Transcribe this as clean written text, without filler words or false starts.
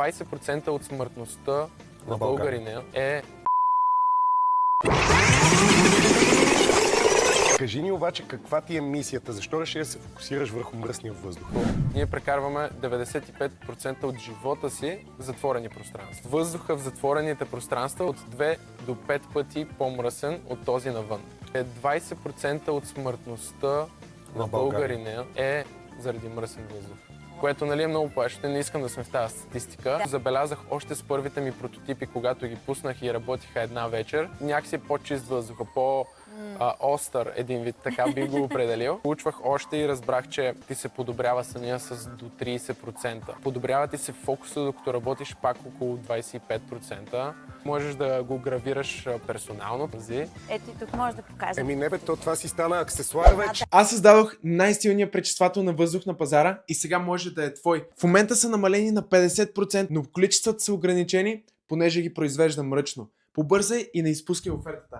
20% от смъртността на българина е... Кажи ни обаче каква ти е мисията? Защо реши да се фокусираш върху мръсния въздух? Ние прекарваме 95% от живота си в затворени пространства. Въздуха в затворените пространства от 2 до 5 пъти по-мръсен от този навън. 20% от смъртността на българина е заради мръсен въздух. Което нали, е много плашно, не искам да сме в тази статистика. Забелязах още с първите ми прототипи, когато ги пуснах и работиха една вечер, някакси по-чист въздуха, по-остър един вид, така би го определил. Учвах още и разбрах, че ти се подобрява съня с до 30%. Подобрява ти се фокуса, докато работиш пак около 25%. Можеш да го гравираш персонално. Ето и тук може да покажем. Еми не бе, това си стана аксесуар вече. Аз създадох най-силния пречиствател на въздух на пазара и сега може да е твой. В момента са намалени на 50%, но количествата са ограничени, понеже ги произвеждам ръчно. Побързай и не изпускай офертата.